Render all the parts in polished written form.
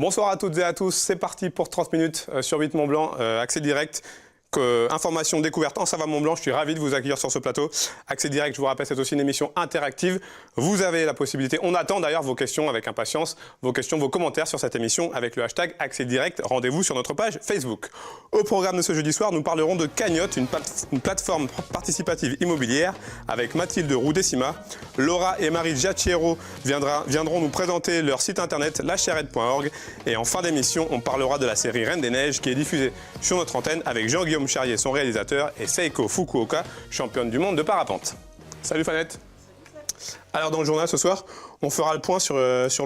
Bonsoir à toutes et à tous, c'est parti pour 30 minutes sur 8 Mont-Blanc, accès direct. Information découverte en Savoie Mont-Blanc, je suis ravi de vous accueillir sur ce plateau. Accès direct, je vous rappelle, c'est aussi une émission interactive. Vous avez la possibilité, on attend d'ailleurs vos questions avec impatience, vos questions, vos commentaires sur cette émission avec le hashtag Accès direct. Rendez-vous sur notre page Facebook. Au programme de ce jeudi soir, nous parlerons de Cagnotte, une plateforme participative immobilière avec Mathilde Roux-Décima. Laura et Marie Giacchiero viendront nous présenter leur site internet lacharrette.org. Et en fin d'émission, on parlera de la série Reine des Neiges qui est diffusée sur notre antenne avec Jean-Guillaume Charrier, son réalisateur, et Seiko Fukuoka, championne du monde de parapente. Salut Fanette. Alors dans le journal ce soir, on fera le point sur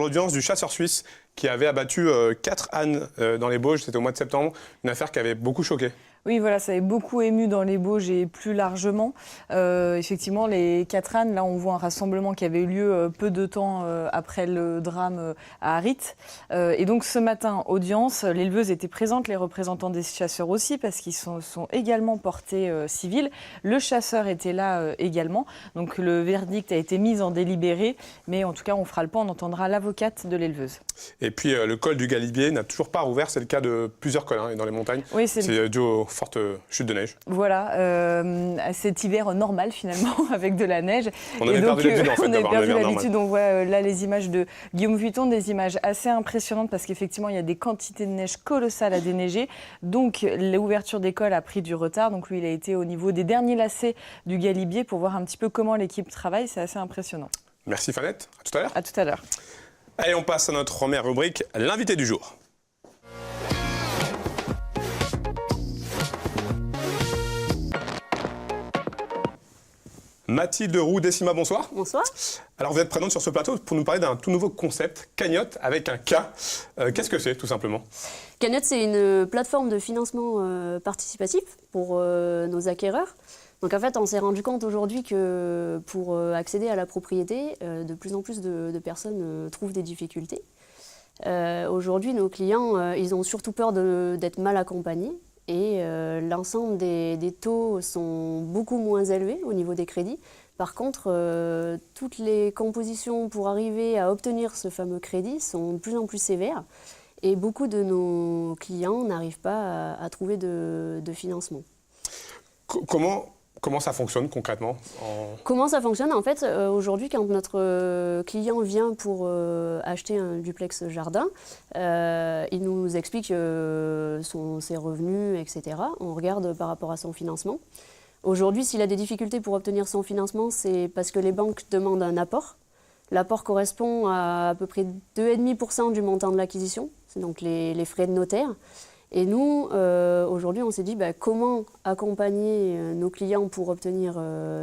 l'audience du chasseur suisse qui avait abattu 4 ânes dans les Bauges, c'était au mois de septembre, une affaire qui avait beaucoup choqué. Oui, voilà, ça avait beaucoup ému dans les Bauges et plus largement. Effectivement, les 4 ânes, là, on voit un rassemblement qui avait eu lieu peu de temps après le drame à Harit. Et donc, ce matin, audience, l'éleveuse était présente, les représentants des chasseurs aussi, parce qu'ils sont également portés civils. Le chasseur était là également. Donc, le verdict a été mis en délibéré. Mais en tout cas, on fera le point, on entendra l'avocate de l'éleveuse. Et puis, le col du Galibier n'a toujours pas rouvert. C'est le cas de plusieurs cols dans les montagnes. Oui, c'est dû aux fortes chutes de neige. Voilà, cet hiver normal finalement avec de la neige. On avait perdu l'habitude en fait d'avoir un hiver normal. On voit là les images de Guillaume Vuitton, des images assez impressionnantes parce qu'effectivement il y a des quantités de neige colossales à déneiger. Donc l'ouverture d'école a pris du retard. Donc lui il a été au niveau des derniers lacets du Galibier pour voir un petit peu comment l'équipe travaille. C'est assez impressionnant. Merci Fanette, à tout à l'heure. À tout à l'heure. Allez, on passe à notre première rubrique, l'invité du jour. Mathilde Roux-Décima, bonsoir. Bonsoir. Alors vous êtes présente sur ce plateau pour nous parler d'un tout nouveau concept, Cagnotte avec un K. Qu'est-ce que c'est tout simplement? Cagnotte, c'est une plateforme de financement participatif pour nos acquéreurs. Donc en fait, on s'est rendu compte aujourd'hui que pour accéder à la propriété, de plus en plus de personnes trouvent des difficultés. Aujourd'hui, nos clients, ils ont surtout peur d'être mal accompagnés. Et l'ensemble des taux sont beaucoup moins élevés au niveau des crédits. Par contre, toutes les compositions pour arriver à obtenir ce fameux crédit sont de plus en plus sévères. Et beaucoup de nos clients n'arrivent pas à trouver de financement. Comment ça fonctionne concrètement Comment ça fonctionne? En fait, aujourd'hui, quand notre client vient pour acheter un duplex jardin, il nous explique ses revenus, etc. On regarde par rapport à son financement. Aujourd'hui, s'il a des difficultés pour obtenir son financement, c'est parce que les banques demandent un apport. L'apport correspond à peu près 2,5% du montant de l'acquisition, c'est donc les frais de notaire. Et nous, aujourd'hui, on s'est dit comment accompagner nos clients pour obtenir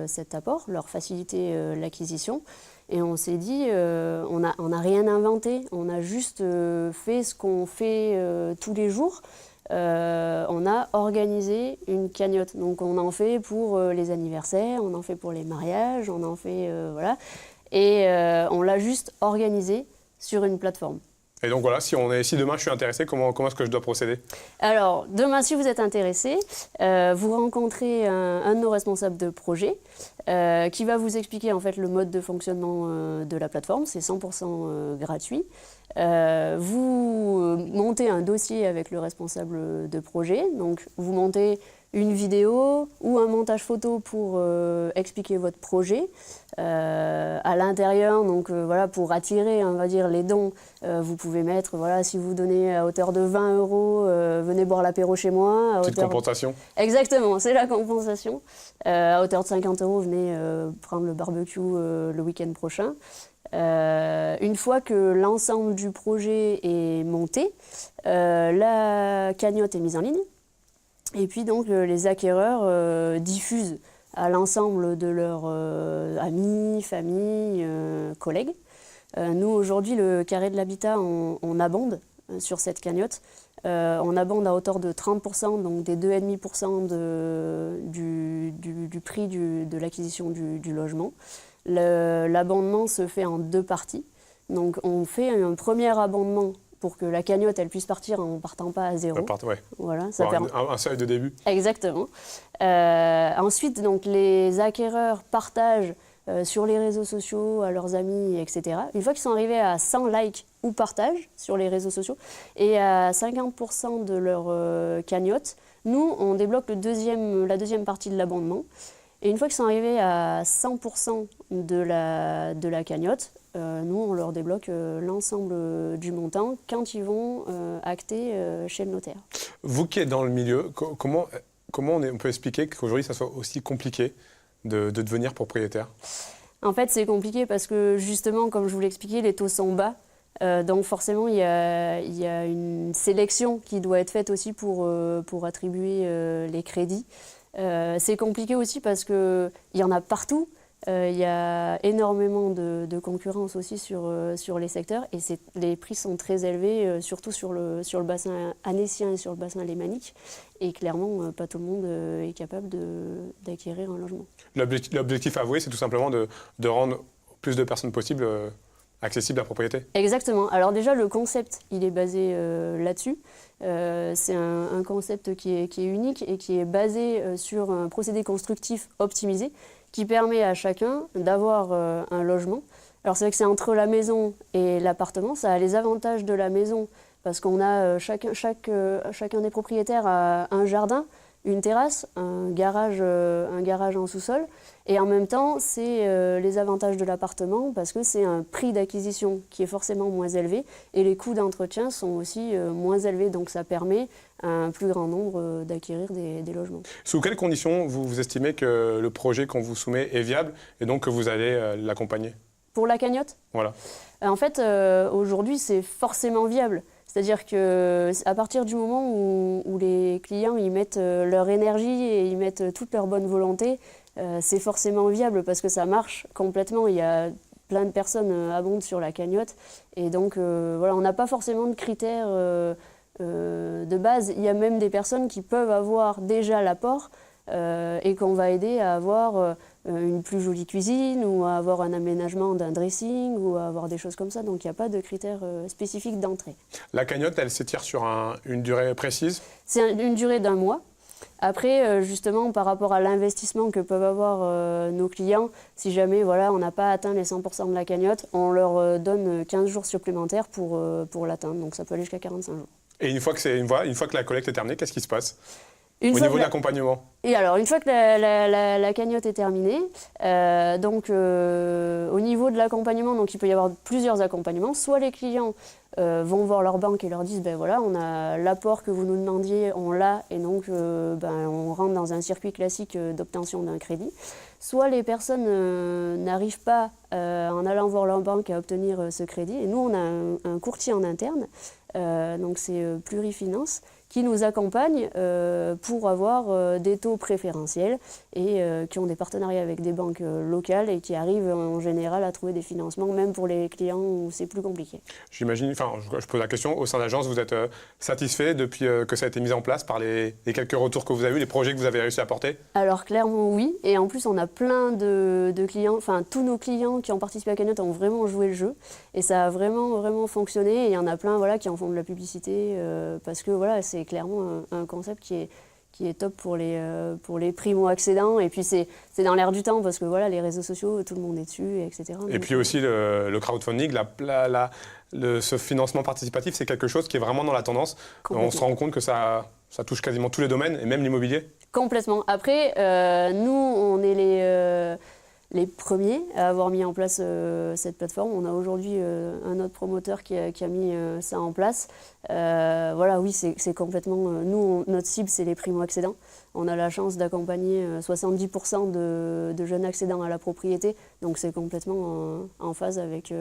cet apport, leur faciliter l'acquisition. Et on s'est dit, on n'a rien inventé, on a juste fait ce qu'on fait tous les jours. On a organisé une cagnotte. Donc on en fait pour les anniversaires, on en fait pour les mariages, on en fait, voilà. Et on l'a juste organisé sur une plateforme. Et donc voilà, si demain je suis intéressé, comment est-ce que je dois procéder? Alors, demain, si vous êtes intéressé, vous rencontrez un de nos responsables de projet qui va vous expliquer en fait le mode de fonctionnement de la plateforme. C'est 100% gratuit. Vous montez un dossier avec le responsable de projet. Donc, vous montez une vidéo ou un montage photo pour expliquer votre projet. À l'intérieur, donc voilà, pour attirer, on va dire, les dons, vous pouvez mettre, voilà, si vous donnez à hauteur de 20 €, venez boire l'apéro chez moi. Petite compensation. Exactement, c'est la compensation. À hauteur de 50 €, venez prendre le barbecue le week-end prochain. Une fois que l'ensemble du projet est monté, la cagnotte est mise en ligne. Et puis donc les acquéreurs diffusent à l'ensemble de leurs amis, familles, collègues. Nous aujourd'hui, le Carré de l'Habitat, on abonde sur cette cagnotte. On abonde à hauteur de 30%, donc des 2,5% du prix de l'acquisition du logement. L'abondement se fait en 2 parties. Donc on fait un premier abondement pour que la cagnotte elle puisse partir en ne partant pas à zéro. Ouais. Voilà, ça permet un seuil de début. Exactement. Ensuite, donc, les acquéreurs partagent sur les réseaux sociaux, à leurs amis, etc. Une fois qu'ils sont arrivés à 100 likes ou partages sur les réseaux sociaux et à 50% de leur cagnotte, nous, on débloque la deuxième partie de l'abondement. Et une fois qu'ils sont arrivés à 100% de la cagnotte, nous, on leur débloque l'ensemble du montant quand ils vont acter chez le notaire. Vous qui êtes dans le milieu, comment on peut expliquer qu'aujourd'hui, ça soit aussi compliqué de devenir propriétaire? En fait, c'est compliqué parce que justement, comme je vous l'expliquais, les taux sont bas. Donc forcément, il y a une sélection qui doit être faite aussi pour attribuer les crédits. C'est compliqué aussi parce qu'il y en a partout. Il y a énormément de concurrence aussi sur les secteurs et les prix sont très élevés, surtout sur le bassin annécien et sur le bassin lémanique. Et clairement, pas tout le monde est capable d'acquérir un logement. L'objectif avoué, c'est tout simplement de rendre plus de personnes possibles accessibles à la propriété. Exactement. Alors déjà, le concept, il est basé là-dessus. C'est un concept qui est unique et qui est basé sur un procédé constructif optimisé qui permet à chacun d'avoir un logement. Alors c'est vrai que c'est entre la maison et l'appartement. Ça a les avantages de la maison parce qu'on a chacun des propriétaires a un jardin, une terrasse, un garage en sous-sol. Et en même temps, c'est les avantages de l'appartement parce que c'est un prix d'acquisition qui est forcément moins élevé et les coûts d'entretien sont aussi moins élevés. Donc ça permet à un plus grand nombre d'acquérir des logements. Sous quelles conditions vous estimez que le projet qu'on vous soumet est viable et donc que vous allez l'accompagner? Pour la cagnotte ? Voilà. En fait, aujourd'hui, c'est forcément viable. C'est-à-dire qu'à partir du moment où les clients ils mettent leur énergie et ils mettent toute leur bonne volonté, c'est forcément viable parce que ça marche complètement. Il y a plein de personnes abondent sur la cagnotte. Et donc, voilà, on n'a pas forcément de critères de base. Il y a même des personnes qui peuvent avoir déjà l'apport et qu'on va aider à avoir une plus jolie cuisine ou à avoir un aménagement d'un dressing ou à avoir des choses comme ça. Donc il n'y a pas de critères spécifiques d'entrée. La cagnotte, elle s'étire sur une durée précise? C'est une durée d'1 mois. Après, justement, par rapport à l'investissement que peuvent avoir nos clients, si jamais voilà, on n'a pas atteint les 100% de la cagnotte, on leur donne 15 jours supplémentaires pour l'atteindre. Donc ça peut aller jusqu'à 45 jours. Et une fois que la collecte est terminée, qu'est-ce qui se passe au niveau de l'accompagnement? Et alors, une fois que la cagnotte est terminée, au niveau de l'accompagnement, donc il peut y avoir plusieurs accompagnements. Soit les clients vont voir leur banque et leur disent, ben voilà, on a l'apport que vous nous demandiez, on l'a, et donc on rentre dans un circuit classique d'obtention d'un crédit. Soit les personnes n'arrivent pas, en allant voir leur banque, à obtenir ce crédit. Et nous, on a un courtier en interne, donc c'est Plurifinance, qui nous accompagnent pour avoir des taux préférentiels et qui ont des partenariats avec des banques locales et qui arrivent en général à trouver des financements, même pour les clients où c'est plus compliqué. J'imagine, je pose la question, au sein de l'agence, vous êtes satisfait depuis que ça a été mis en place par les quelques retours que vous avez eus, les projets que vous avez réussi à porter? Alors clairement oui, et en plus on a plein de clients, enfin tous nos clients qui ont participé à Cagnotte ont vraiment joué le jeu et ça a vraiment fonctionné et il y en a plein voilà, qui en font de la publicité parce que voilà, c'est clairement un concept qui est top pour les primo-accédants. Et puis c'est dans l'air du temps parce que voilà, les réseaux sociaux, tout le monde est dessus, etc. Et puis aussi le crowdfunding, ce financement participatif, c'est quelque chose qui est vraiment dans la tendance. On se rend compte que ça touche quasiment tous les domaines, et même l'immobilier. Complètement. Après, nous, on est les premiers à avoir mis en place cette plateforme. On a aujourd'hui un autre promoteur qui a mis ça en place. Voilà, oui, c'est complètement... notre cible, c'est les primo-accédants. On a la chance d'accompagner 70% de jeunes accédants à la propriété. Donc c'est complètement en phase avec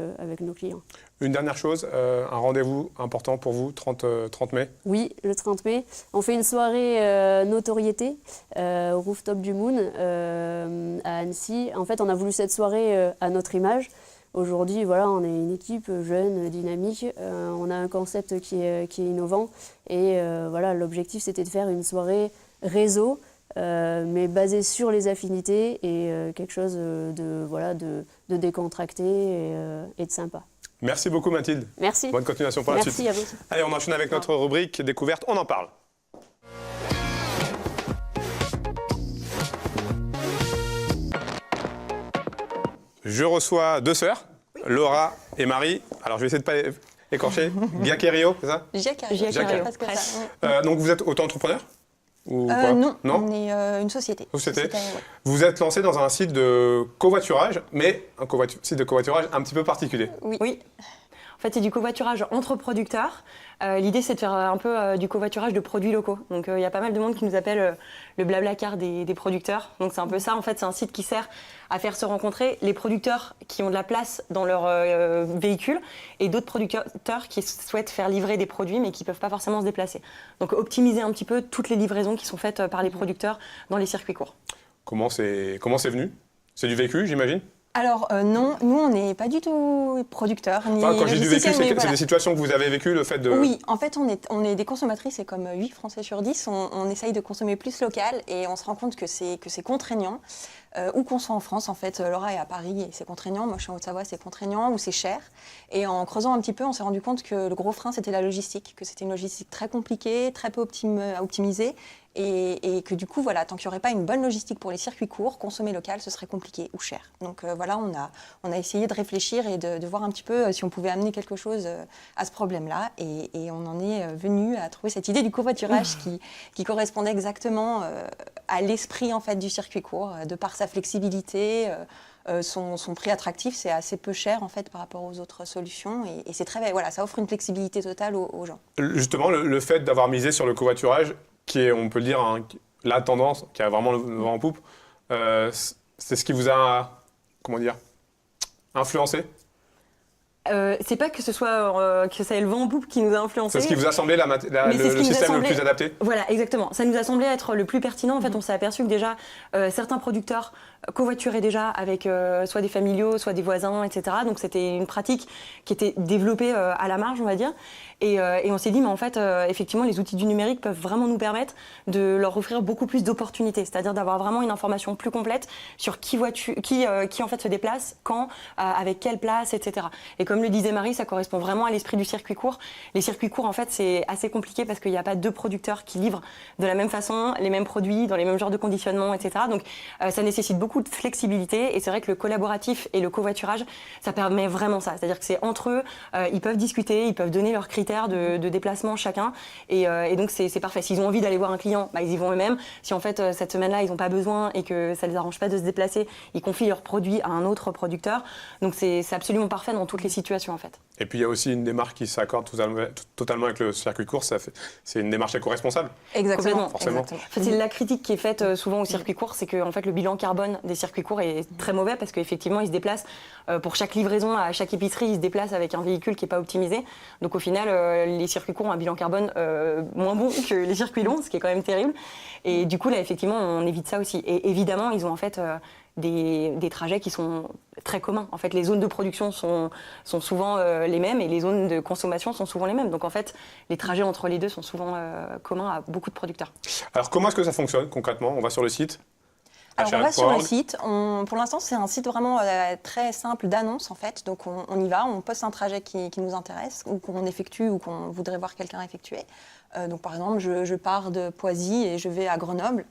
nos clients. Une dernière chose, un rendez-vous important pour vous, 30 mai? Oui, le 30 mai. On fait une soirée notoriété au rooftop du Moon à Annecy. En fait, on a voulu cette soirée à notre image. Aujourd'hui, voilà, on est une équipe jeune, dynamique. On a un concept qui est innovant. Et voilà, l'objectif, c'était de faire une soirée réseau, mais basée sur les affinités et quelque chose de décontracté et de sympa. Merci beaucoup Mathilde. Merci. Bonne continuation pour la suite. Merci à vous. Allez, on enchaîne avec notre rubrique découverte, on en parle. Je reçois 2 sœurs, Laura et Marie. Alors, je vais essayer de ne pas écorcher. Giacherio, c'est ça? Giacherio, presque ça. Donc, vous êtes auto-entrepreneur ou quoi? Non, Non, on est une société. Société. Ouais. Vous êtes lancé dans un site de covoiturage, mais un site de covoiturage un petit peu particulier. Oui. En fait, c'est du covoiturage entre producteurs. L'idée, c'est de faire un peu du covoiturage de produits locaux. Donc, il y a pas mal de monde qui nous appelle le Blablacar des producteurs. Donc, c'est un peu ça. En fait, c'est un site qui sert à faire se rencontrer les producteurs qui ont de la place dans leur véhicule et d'autres producteurs qui souhaitent faire livrer des produits mais qui ne peuvent pas forcément se déplacer. Donc, optimiser un petit peu toutes les livraisons qui sont faites par les producteurs dans les circuits courts. Comment c'est venu? C'est du vécu, j'imagine? Alors non, nous on n'est pas du tout producteurs. Enfin, quand je dis du vécu, c'est des situations que vous avez vécues, le fait de... Oui, en fait on est des consommatrices et comme 8 Français sur 10, on essaye de consommer plus local et on se rend compte que c'est contraignant. Où qu'on soit en France, en fait, Laura est à Paris et c'est contraignant, moi je suis en Haute-Savoie, c'est contraignant ou c'est cher. Et en creusant un petit peu, on s'est rendu compte que le gros frein c'était la logistique, que c'était une logistique très compliquée, très peu optimisée. Et que du coup, voilà, tant qu'il n'y aurait pas une bonne logistique pour les circuits courts, consommer local, ce serait compliqué ou cher. Donc voilà, on a essayé de réfléchir et de voir un petit peu si on pouvait amener quelque chose à ce problème-là. Et on en est venu à trouver cette idée du covoiturage qui correspondait exactement à l'esprit en fait, du circuit court, de par sa flexibilité. Son prix attractif, c'est assez peu cher en fait par rapport aux autres solutions et c'est très voilà, ça offre une flexibilité totale aux gens. Justement, le fait d'avoir misé sur le covoiturage, qui est, on peut le dire, la tendance, qui a vraiment le vent en poupe, c'est ce qui vous a, comment dire, influencé? C'est pas que ce soit que ça ait le vent en poupe qui nous a influencé. C'est ce qui vous a semblé le système le plus adapté? Voilà, exactement. Ça nous a semblé être le plus pertinent. En fait, on s'est aperçu que déjà, certains producteurs covoituraient déjà avec soit des familiaux, soit des voisins, etc. Donc c'était une pratique qui était développée à la marge, on va dire. Et on s'est dit, mais en fait, effectivement, les outils du numérique peuvent vraiment nous permettre de leur offrir beaucoup plus d'opportunités. C'est-à-dire d'avoir vraiment une information plus complète sur qui en fait se déplace, quand, avec quelle place, etc. Et comme le disait Marie, ça correspond vraiment à l'esprit du circuit court. Les circuits courts, en fait, c'est assez compliqué parce qu'il n'y a pas deux producteurs qui livrent de la même façon les mêmes produits, dans les mêmes genres de conditionnement, etc. Donc, ça nécessite beaucoup de flexibilité. Et c'est vrai que le collaboratif et le covoiturage, ça permet vraiment ça. C'est-à-dire que c'est entre eux, ils peuvent discuter, ils peuvent donner leurs critères de déplacement chacun. Et donc, c'est parfait. S'ils ont envie d'aller voir un client, bah, ils y vont eux-mêmes. Si en fait, cette semaine-là, ils n'ont pas besoin et que ça ne les arrange pas de se déplacer, ils confient leurs produits à un autre producteur. Donc, c'est absolument parfait dans toutes les situations. En fait. Et puis il y a aussi une démarche qui s'accorde totalement avec le circuit court, c'est une démarche éco-responsable. Exactement. Forcément. Exactement. En fait, c'est la critique qui est faite souvent au circuit court, c'est que en fait, le bilan carbone des circuits courts est très mauvais parce qu'effectivement, ils se déplacent pour chaque livraison, à chaque épicerie, ils se déplacent avec un véhicule qui n'est pas optimisé. Donc au final, les circuits courts ont un bilan carbone moins bon que les circuits longs, ce qui est quand même terrible. Et du coup, là, effectivement, on évite ça aussi. Et évidemment, ils ont en fait des trajets qui sont très communs. En fait, les zones de production sont souvent les mêmes et les zones de consommation sont souvent les mêmes. Donc en fait, les trajets entre les deux sont souvent communs à beaucoup de producteurs. Alors comment est-ce que ça fonctionne concrètement? On va sur le site? Alors on va sur le site. Pour l'instant, c'est un site vraiment très simple d'annonce en fait. Donc on y va, on poste un trajet qui nous intéresse ou qu'on effectue ou qu'on voudrait voir quelqu'un effectuer. Donc par exemple, je pars de Poisy et je vais à Grenoble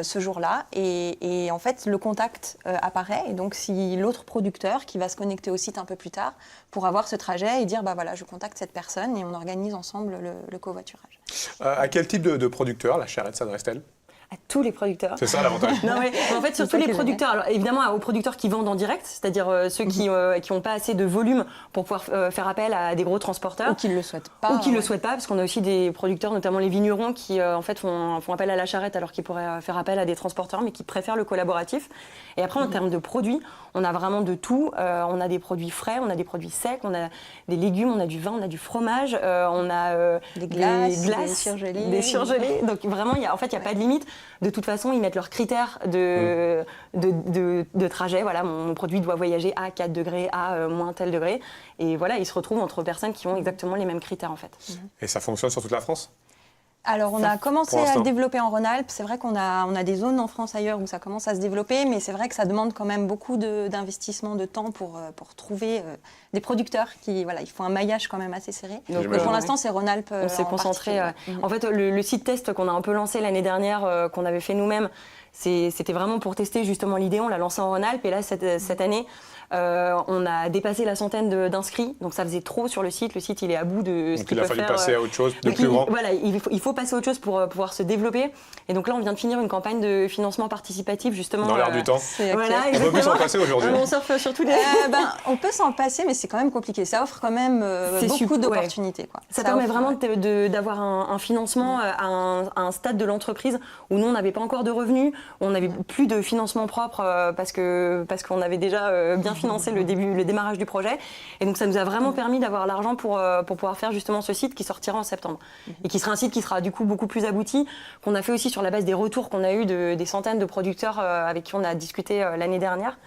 ce jour-là. Et en fait, le contact apparaît. Et donc si l'autre producteur qui va se connecter au site un peu plus tard pour avoir ce trajet et dire bah voilà, je contacte cette personne et on organise ensemble le covoiturage. À quel type de producteur la Charrette s'adresse-t-elle? À tous les producteurs. C'est ça l'avantage. Non, mais en fait, surtout les producteurs. Alors, évidemment, aux producteurs qui vendent en direct, c'est-à-dire ceux qui n'ont pas assez de volume pour pouvoir faire appel à des gros transporteurs. Ou qui ne le souhaitent pas. Ou qui ne le souhaitent pas, parce qu'on a aussi des producteurs, notamment les vignerons, qui en fait font appel à la charrette alors qu'ils pourraient faire appel à des transporteurs, mais qui préfèrent le collaboratif. Et après, en termes de produits, on a vraiment de tout. On a des produits frais, on a des produits secs, on a des légumes, on a du vin, on a du fromage, on a des glaces, des surgelés. Donc vraiment, il n'y a pas de limite. De toute façon, ils mettent leurs critères de trajet. Voilà, mon produit doit voyager à 4 degrés, à moins tel degré. Et voilà, ils se retrouvent entre personnes qui ont exactement les mêmes critères en fait. Et ça fonctionne sur toute la France? Alors, on a commencé à le développer en Rhône-Alpes. C'est vrai qu'on a des zones en France ailleurs où ça commence à se développer, mais c'est vrai que ça demande quand même beaucoup d'investissement, de temps pour trouver des producteurs qui, voilà, il faut un maillage quand même assez serré. Donc, pour l'instant, c'est Rhône-Alpes. On s'est concentré. En fait, le site test qu'on a un peu lancé l'année dernière, qu'on avait fait nous-mêmes, c'était vraiment pour tester justement l'idée. On l'a lancé en Rhône-Alpes et là, cette année, On a dépassé la centaine d'inscrits, donc ça faisait trop sur le site. Le site, il est à bout de ce Donc qu'il il a peut fallu faire. passer à autre chose de Donc, plus grand. Voilà, il faut passer à autre chose pour pouvoir se développer. Et donc là, on vient de finir une campagne de financement participatif, justement. Dans l'air du temps. Voilà, On peut plus s'en exactement. passer aujourd'hui. On surfe sur tous les... On peut s'en passer, mais c'est quand même compliqué. Ça offre quand même C'est beaucoup super, d'opportunités. Quoi. Ça permet offre, vraiment d'avoir un financement à un stade de l'entreprise où nous, on n'avait pas encore de revenus, on n'avait plus de financement propre parce qu'on avait déjà bien financé le démarrage du projet. Et donc, ça nous a vraiment permis d'avoir l'argent pour pouvoir faire justement ce site qui sortira en septembre. Et qui sera un site qui sera du coup beaucoup plus abouti, qu'on a fait aussi sur la base des retours qu'on a eu des centaines de producteurs avec qui on a discuté l'année dernière.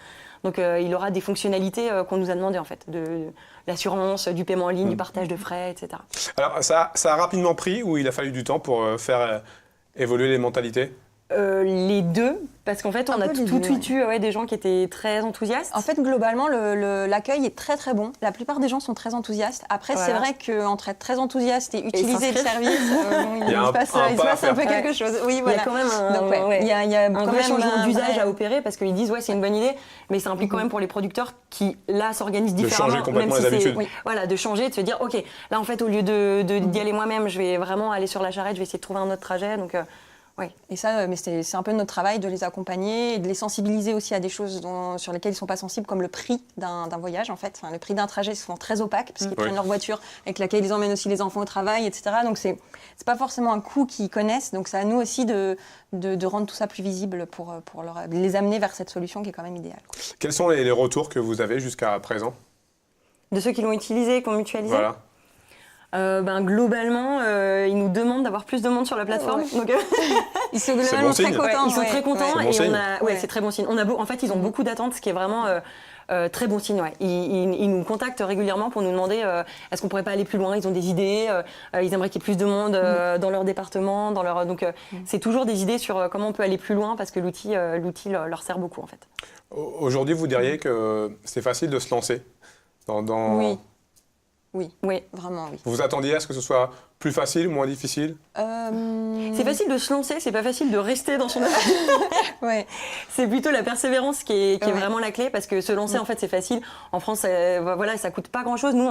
Donc il aura des fonctionnalités qu'on nous a demandées en fait, de l'assurance, du paiement en ligne, du partage de frais, etc. Alors ça a rapidement pris ou il a fallu du temps pour faire évoluer les mentalités? Les deux, parce qu'en fait on Un a peu les tout de deux, suite eu des gens qui étaient très enthousiastes. En fait, globalement, l'accueil est très très bon. La plupart des gens sont très enthousiastes. Après, Voilà. c'est vrai qu'entre être très enthousiaste et utiliser le s'inscrire. service, Il y a il se passe un pas à un peu faire. quelque chose. Oui, Il y voilà. a quand même Donc, il y a un quand vrai même changement d'usage vrai- à opérer parce qu'ils disent c'est une bonne idée, mais ça implique quand même pour les producteurs qui là s'organisent De différemment. changer complètement même les si habitudes. c'est- Voilà, de changer, de se dire ok, là en fait au lieu d'y aller moi-même, je vais vraiment aller sur la charrette, je vais essayer de trouver un autre trajet. Donc Et ça, mais c'est un peu notre travail de les accompagner et de les sensibiliser aussi à des choses sur lesquelles ils ne sont pas sensibles, comme le prix d'un voyage en fait. Enfin, le prix d'un trajet est souvent très opaque parce qu'ils prennent leur voiture avec laquelle ils emmènent aussi les enfants au travail, etc. Donc c'est pas forcément un coût qu'ils connaissent. Donc c'est à nous aussi de rendre tout ça plus visible pour les amener vers cette solution qui est quand même idéale. Quoi. Quels sont les retours que vous avez jusqu'à présent? de ceux qui l'ont utilisé, qui l'ont mutualisé. Voilà. Globalement, ils nous demandent d'avoir plus de monde sur la plateforme. Ouais. Donc, Ils sont bon globalement très signe. contents. ils sont très contents C'est bon et signe. c'est très bon signe. En fait, ils ont beaucoup d'attentes, ce qui est vraiment très bon signe. Ouais. Ils nous contactent régulièrement pour nous demander est-ce qu'on pourrait pas aller plus loin. Ils ont des idées, ils aimeraient qu'il y ait plus de monde dans leur département, donc c'est toujours des idées sur comment on peut aller plus loin parce que l'outil leur sert beaucoup en fait. Aujourd'hui, vous diriez que c'est facile de se lancer dans... Oui, Oui. vraiment oui. Vous vous attendiez à ce que ce soit plus facile ou moins difficile? C'est facile de se lancer, c'est pas facile de rester dans son affaire. Ouais. C'est plutôt la persévérance qui est Ouais. vraiment la clé parce que se lancer en fait c'est facile. En France ça coûte pas grand chose. Nous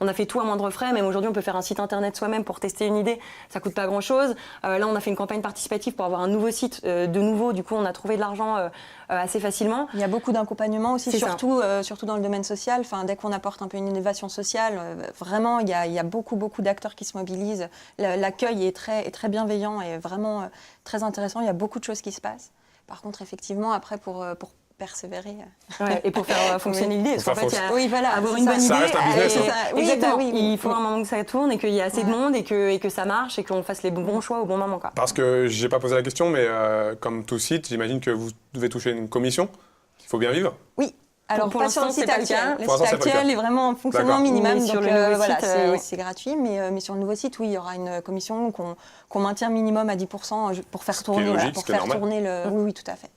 on a fait tout à moindre frais. Même aujourd'hui on peut faire un site internet soi-même pour tester une idée. Ça coûte pas grand chose. Là on a fait une campagne participative pour avoir un nouveau site de nouveau. Du coup on a trouvé de l'argent assez facilement. Il y a beaucoup d'accompagnement aussi, C'est ça. surtout dans le domaine social. Enfin, dès qu'on apporte un peu une innovation sociale, vraiment, il y a beaucoup d'acteurs qui se mobilisent. L'accueil est très bienveillant et vraiment très intéressant. Il y a beaucoup de choses qui se passent. Par contre, effectivement, après, pour persévérer... Ouais, et pour faire fonctionner l'idée. Parce qu'en fait, il y a Oui, voilà. avoir c'est une ça. bonne Ça idée. reste un business, hein. Oui, Exactement. bah oui. Il faut un moment que ça tourne et qu'il y ait assez de Ouais. monde et que ça marche et qu'on fasse les bons choix au bon moment. Quoi. Parce que j'ai pas posé la question, mais comme tout site, j'imagine que vous devez toucher une commission. Il faut bien vivre. Oui. Alors, Pour pas sur le l'instant, site c'est pas le cas. actuel. Le Pour site l'instant, c'est pas le actuel cas. est vraiment en fonctionnement D'accord. minimum. Mais sur donc, le nouveau voilà, site, c'est ouais. c'est gratuit. Mais sur le nouveau site, oui, il y aura une commission qu'on maintient minimum à 10% pour faire tourner, logique, pour ce qui est faire normal. tourner le... Oui, tout à fait.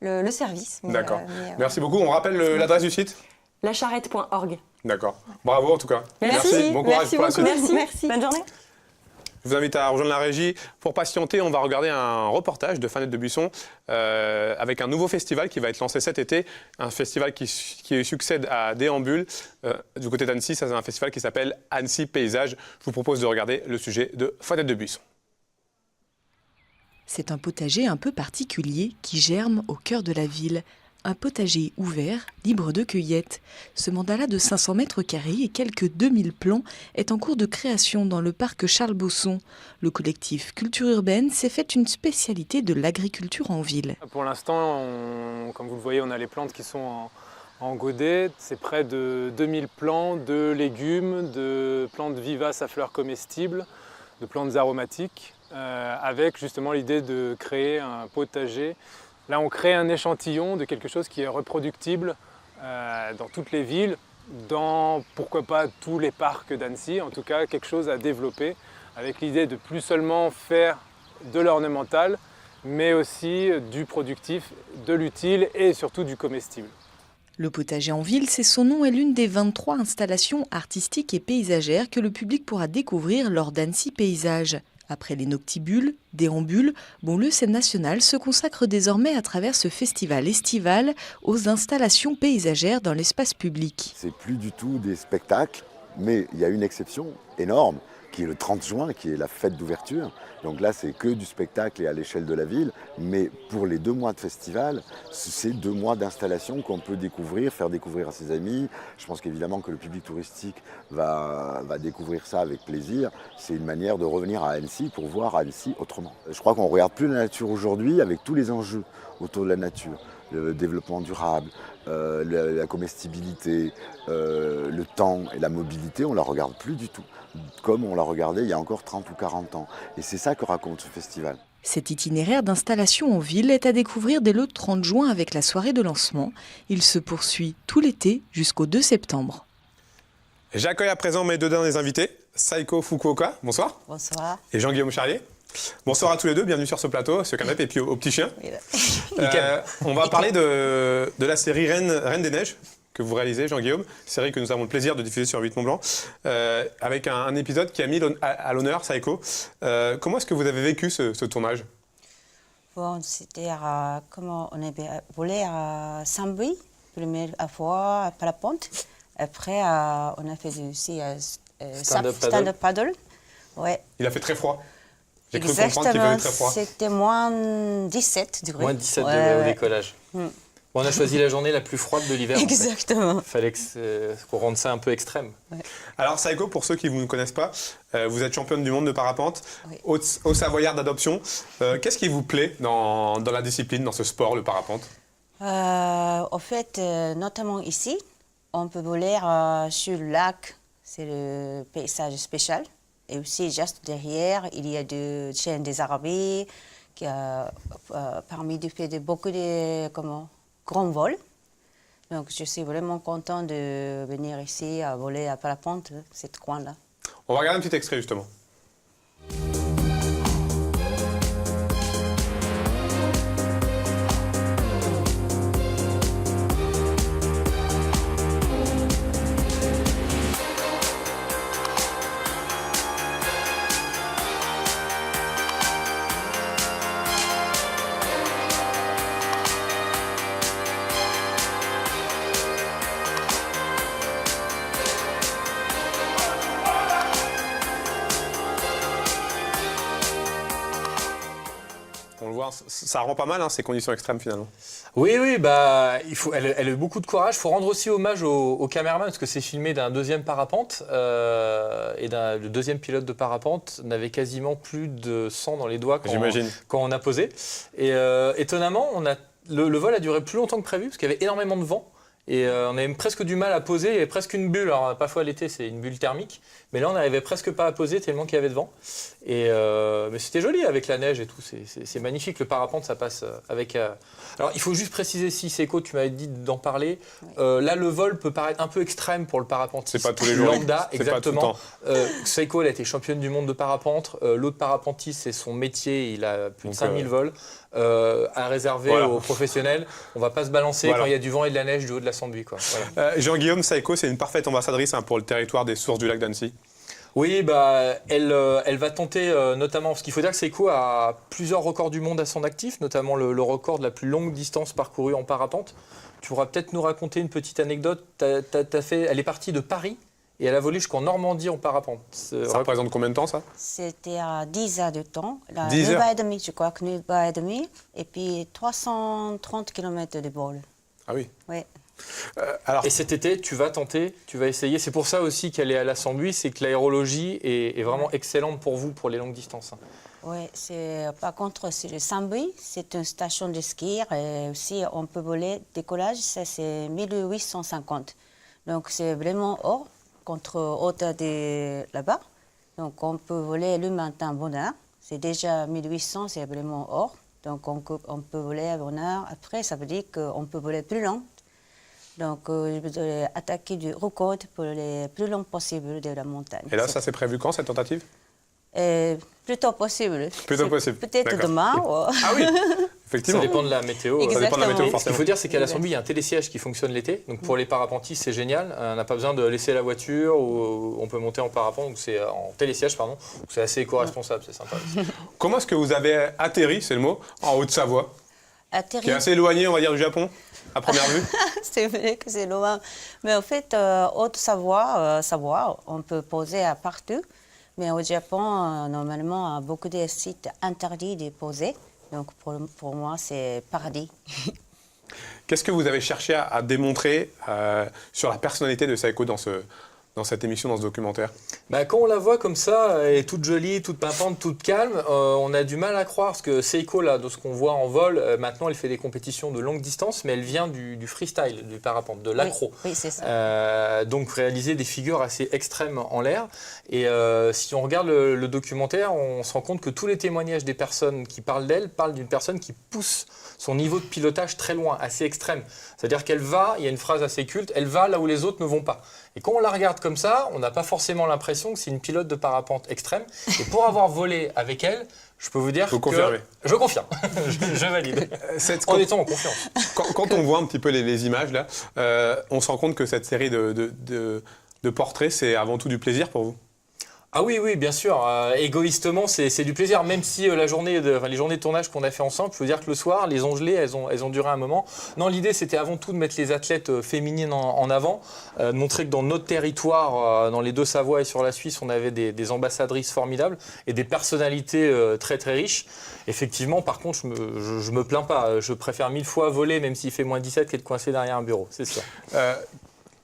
Le service. Mais, D'accord. mais, Merci beaucoup. On rappelle l'adresse du site? Lacharrette.org. D'accord. Bravo en tout cas. Merci. Bon courage Merci pour la beaucoup. suite. Merci. Bonne journée. Je vous invite à rejoindre la régie. Pour patienter, on va regarder un reportage de Fanette de Buisson avec un nouveau festival qui va être lancé cet été. Un festival qui succède à Déambule. Du côté d'Annecy, ça c'est un festival qui s'appelle Annecy Paysage. Je vous propose de regarder le sujet de Fanette de Buisson. C'est un potager un peu particulier qui germe au cœur de la ville. Un potager ouvert, libre de cueillette. Ce mandala de 500 mètres carrés et quelques 2000 plants est en cours de création dans le parc Charles Bosson. Le collectif Culture Urbaine s'est fait une spécialité de l'agriculture en ville. Pour l'instant, comme vous le voyez, on a les plantes qui sont en godet. C'est près de 2000 plants de légumes, de plantes vivaces à fleurs comestibles, de plantes aromatiques, avec justement l'idée de créer un potager. Là, on crée un échantillon de quelque chose qui est reproductible dans toutes les villes, dans pourquoi pas tous les parcs d'Annecy, en tout cas quelque chose à développer, avec l'idée de plus seulement faire de l'ornemental, mais aussi du productif, de l'utile et surtout du comestible. Le potager en ville, c'est son nom, est l'une des 23 installations artistiques et paysagères que le public pourra découvrir lors d'Annecy Paysage. Après les noctibules, déambules, le SEM national se consacre désormais à travers ce festival estival aux installations paysagères dans l'espace public. C'est plus du tout des spectacles, mais il y a une exception énorme, qui est le 30 juin, qui est la fête d'ouverture. Donc là, c'est que du spectacle et à l'échelle de la ville. Mais pour les 2 mois de festival, c'est 2 mois d'installation qu'on peut découvrir, faire découvrir à ses amis. Je pense qu'évidemment que le public touristique va découvrir ça avec plaisir. C'est une manière de revenir à Annecy pour voir Annecy autrement. Je crois qu'on ne regarde plus la nature aujourd'hui avec tous les enjeux autour de la nature. Le développement durable, la comestibilité, le temps et la mobilité, on ne la regarde plus du tout, comme on la regardait il y a encore 30 ou 40 ans. Et c'est ça que raconte ce festival. Cet itinéraire d'installation en ville est à découvrir dès le 30 juin avec la soirée de lancement. Il se poursuit tout l'été jusqu'au 2 septembre. J'accueille à présent mes 2 derniers invités, Saiko Fukuoka, bonsoir. Bonsoir. Et Jean-Guillaume Charlier. Bonsoir à tous les deux, bienvenue sur ce plateau, ce canapé et puis au petit chien. On va parler de la série Reine des Neiges que vous réalisez, Jean-Guillaume, série que nous avons le plaisir de diffuser sur 8 Mont Blanc, avec un épisode qui a mis à l'honneur Saiko. Comment est-ce que vous avez vécu ce tournage? Bon, c'était comment on avait volé à Saint-Brie, première fois à Parapente. Après, on a fait aussi stand-up paddle. Ouais. Il a fait très froid. J'ai cru comprendre qu'il faisait très froid. C'était moins 17 degrés. Moins 17 degrés au décollage. Bon, on a choisi la journée la plus froide de l'hiver. Exactement. Il fallait qu'on rende ça un peu extrême. Ouais. Alors, Saiko, pour ceux qui ne vous connaissent pas, vous êtes championne du monde de parapente, oui. au Savoyard d'adoption. Qu'est-ce qui vous plaît dans la discipline, dans ce sport, le parapente? En fait, notamment ici, on peut voler sur le lac. C'est le paysage spécial. Et aussi, juste derrière, il y a des chaînes des Arabies qui a permis de faire beaucoup de grands vols. Donc, je suis vraiment contente de venir ici à voler à parapente, cette coin-là. On va regarder un petit extrait, justement. On le voit, ça rend pas mal ces conditions extrêmes finalement. Oui, elle a eu beaucoup de courage. Il faut rendre aussi hommage au caméraman parce que c'est filmé d'un 2e parapente et le 2e pilote de parapente n'avait quasiment plus de sang dans les doigts quand on a posé. Et étonnamment, le vol a duré plus longtemps que prévu parce qu'il y avait énormément de vent. Et on avait presque du mal à poser, il y avait presque une bulle. Alors parfois l'été c'est une bulle thermique, mais là on n'arrivait presque pas à poser tellement qu'il y avait de vent. Mais c'était joli avec la neige et tout, c'est magnifique. Le parapente ça passe avec... Alors il faut juste préciser, si Saiko tu m'avais dit d'en parler, là le vol peut paraître un peu extrême pour le parapente. C'est pas tous les jours, lambda, c'est exactement. pas tout le temps. Saiko elle a été championne du monde de parapente, l'autre parapentiste c'est son métier, il a plus de 5000 vols. À réserver aux professionnels. On ne va pas se balancer quand il y a du vent et de la neige du haut de la Sambuie. Voilà. Jean-Guillaume, Saiko, c'est une parfaite ambassadrice pour le territoire des sources du lac d'Annecy. Oui, elle va tenter notamment, parce qu'il faut dire que Saiko a plusieurs records du monde à son actif, notamment le record de la plus longue distance parcourue en parapente. Tu pourras peut-être nous raconter une petite anecdote. Elle est partie de Paris et elle a volé jusqu'en Normandie en parapente. Ça représente combien de temps, ça? C'était à 10 heures de temps. 10 heures. 9 heures et demie, je crois que 9 heures et demie. Et puis 330 km de vol. Ah oui. Oui. Et cet été, tu vas tenter, tu vas essayer. C'est pour ça aussi qu'elle est à la Sambuie, c'est que l'aérologie est vraiment excellente pour vous, pour les longues distances. Oui, par contre, c'est le Saint-Brie, c'est une station de ski. Et aussi, on peut voler décollage, ça c'est 1850. Donc c'est vraiment hors, contre hauteur de là-bas. Donc on peut voler le matin à bonne heure. C'est déjà 1800, c'est vraiment hors. Donc on peut voler à bonne heure. Après, ça veut dire qu'on peut voler plus long. Donc je vais attaquer du record pour les plus longs possible de la montagne. Et là, ça c'est prévu quand, cette tentative? Plutôt possible. Plutôt possible. Peut-être D'accord. demain. Ah oui, effectivement. Ça dépend de la météo. Ça dépend de la météo, Ce qu'il forcément. faut dire, c'est qu'à la Sambie, il y a un télésiège qui fonctionne l'été. Donc pour les parapentistes, c'est génial. On n'a pas besoin de laisser la voiture ou on peut monter en parapente. Donc c'est en télésiège, pardon. Donc c'est assez éco-responsable, c'est sympa. Comment est-ce que vous avez atterri, c'est le mot, en Haute-Savoie, qui est assez éloigné, on va dire, du Japon, à première vue? C'est vrai que c'est loin. Mais en fait, Haute-Savoie, Savoie, on peut poser à partout. Mais au Japon, normalement, beaucoup de sites interdits de poser. Donc pour moi, c'est paradis. Qu'est-ce que vous avez cherché à démontrer sur la personnalité de Seiko dans cette émission, dans ce documentaire? Quand on la voit comme ça, elle est toute jolie, toute pimpante, toute calme, on a du mal à croire. Parce que Seiko, là, de ce qu'on voit en vol, maintenant, elle fait des compétitions de longue distance, mais elle vient du freestyle, du parapente, de l'accro. Oui, c'est ça. Donc réaliser des figures assez extrêmes en l'air. Et si on regarde le documentaire, on se rend compte que tous les témoignages des personnes qui parlent d'elle parlent d'une personne qui pousse son niveau de pilotage très loin, assez extrême. C'est-à-dire qu'elle va, il y a une phrase assez culte, elle va là où les autres ne vont pas. Et quand on la regarde comme ça, on n'a pas forcément l'impression que c'est une pilote de parapente extrême. Et pour avoir volé avec elle, je peux vous dire Vous confirmez? Je confirme, je valide. En étant en confiance. Quand on voit un petit peu les images, là, on se rend compte que cette série de portraits, c'est avant tout du plaisir pour vous? Ah oui, oui, bien sûr. Égoïstement, c'est du plaisir. Même si les journées de tournage qu'on a fait ensemble, il faut dire que le soir, les ongelées, elles ont duré un moment. Non, l'idée, c'était avant tout de mettre les athlètes féminines en avant, de montrer que dans notre territoire, dans les deux Savoies et sur la Suisse, on avait des ambassadrices formidables et des personnalités très, très riches. Effectivement, par contre, je me plains pas. Je préfère 1000 fois voler, même s'il fait moins 17, qu'être coincé derrière un bureau, c'est sûr.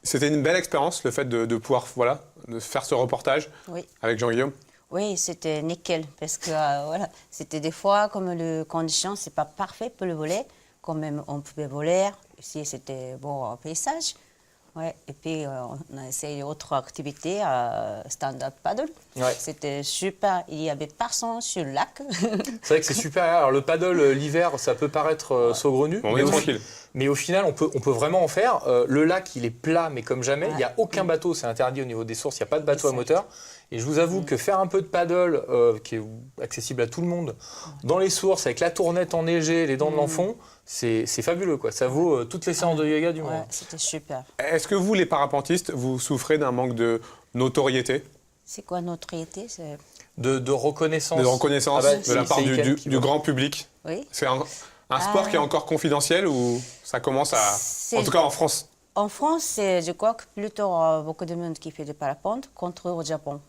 C'était une belle expérience, le fait de pouvoir de faire ce reportage avec Jean-Guillaume? Oui, c'était nickel, parce que c'était des fois, comme les conditions, c'est pas parfait pour le voler, quand même on pouvait voler, si c'était bon paysage. Ouais. Et puis on a essayé autre activité, stand-up paddle. Ouais. C'était super, il y avait personne sur le lac. C'est vrai que c'est super. Alors le paddle l'hiver, ça peut paraître saugrenu. On est tranquille. Mais au final, on peut vraiment en faire. Le lac, il est plat, mais comme jamais. Il n'y a aucun bateau, c'est interdit au niveau des sources, il n'y a pas de bateau à moteur. Et je vous avoue que faire un peu de paddle, qui est accessible à tout le monde, dans les sources, avec la tournette enneigée, les dents de l'enfant, c'est fabuleux, quoi. Ça vaut toutes les séances de yoga du monde. Ouais, c'était super. Est-ce que vous, les parapentistes, vous souffrez d'un manque de notoriété? C'est quoi notoriété? De reconnaissance. De reconnaissance de la part du grand public? Oui. C'est un sport qui est encore confidentiel ou ça commence à... En tout cas en France. En France, je crois que plutôt beaucoup de monde qui fait du parapente contre au Japon.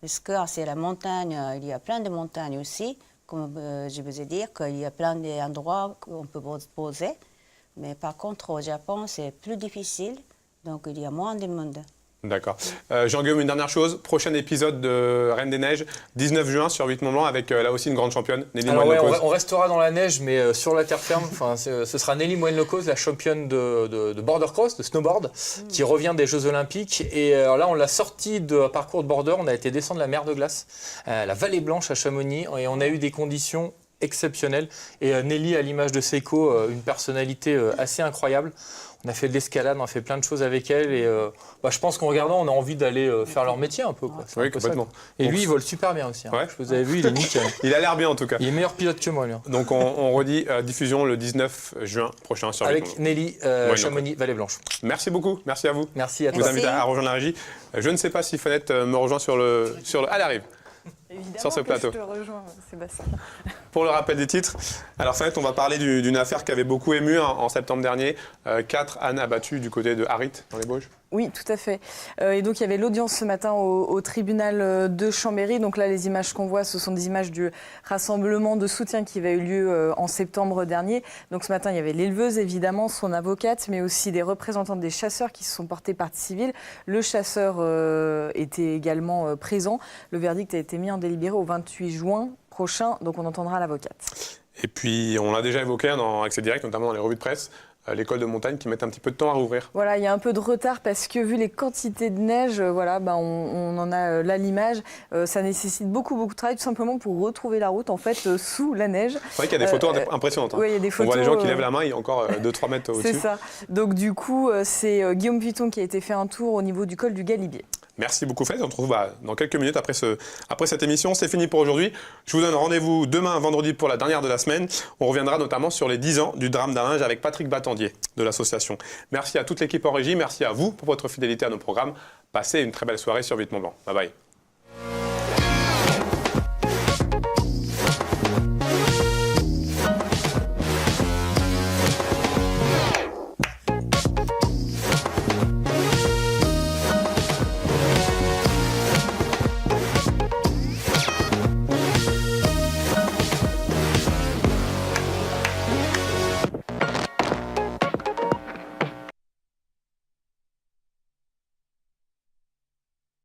Parce que c'est la montagne, il y a plein de montagnes aussi. Comme je vous ai dit, qu'il y a plein d'endroits où on peut poser. Mais par contre, au Japon, c'est plus difficile. Donc, il y a moins de monde. D'accord. Jean-Guillaume, une dernière chose. Prochain épisode de Reine des Neiges, 19 juin sur 8 Mont-Blanc, avec là aussi une grande championne, Nelly Moine-Locose. On restera dans la neige, mais sur la terre ferme. Ce sera Nelly Moine-Locose, la championne de border cross, de snowboard, qui revient des Jeux Olympiques. Et là, on l'a sortie de parcours de border. On a été descendre la mer de glace, la Vallée Blanche à Chamonix, et on a eu des conditions exceptionnelles. Et Nelly, à l'image de Seiko, une personnalité assez incroyable. On a fait de l'escalade, on a fait plein de choses avec elle et je pense qu'en regardant, on a envie d'aller faire leur métier un peu. Quoi. Oui, complètement. Et lui, il vole super bien aussi. Hein. Ouais. Je vous avais vu, il est nickel. Il a l'air bien en tout cas. Il est meilleur pilote que moi, lui. Donc on redit diffusion le 19 juin prochain sur avec Nelly Chamonix, Vallée Blanche. Merci beaucoup, merci à vous. Merci à tous. Je vous invite à rejoindre la régie. Je ne sais pas si Fanette me rejoint sur le... Elle arrive. Évidemment sur ce plateau. Je te rejoins, Sébastien. Pour le rappel des titres, alors Fanette, on va parler d'une affaire qui avait beaucoup ému en septembre dernier. 4 ânes abattus du côté de Harit, dans les Bauges. Oui, tout à fait. Et donc, il y avait l'audience ce matin au tribunal de Chambéry. Donc là, les images qu'on voit, ce sont des images du rassemblement de soutien qui avait eu lieu en septembre dernier. Donc ce matin, il y avait l'éleveuse, évidemment, son avocate, mais aussi des représentants des chasseurs qui se sont portés partie civile. Le chasseur était également présent. Le verdict a été mis en délibéré au 28 juin prochain. Donc on entendra l'avocate. Et puis, on l'a déjà évoqué dans Accès Direct, notamment dans les revues de presse, l'école de montagne qui met un petit peu de temps à rouvrir. Voilà, il y a un peu de retard parce que vu les quantités de neige, on en a là l'image. Ça nécessite beaucoup de travail tout simplement pour retrouver la route en fait sous la neige. C'est vrai qu'il y a des photos impressionnantes. Oui, il y a des photos. On voit les gens qui lèvent la main, il y a encore 2-3 mètres au-dessus. C'est ça. Donc du coup, c'est Guillaume Vuitton qui a été fait un tour au niveau du col du Galibier. Merci beaucoup Fred, on se retrouve dans quelques minutes après cette émission. C'est fini pour aujourd'hui. Je vous donne rendez-vous demain, vendredi, pour la dernière de la semaine. On reviendra notamment sur les 10 ans du drame d'Allinges avec Patrick Battendier de l'association. Merci à toute l'équipe en régie, merci à vous pour votre fidélité à nos programmes. Passez une très belle soirée sur 8 Mont Blanc. Bye bye.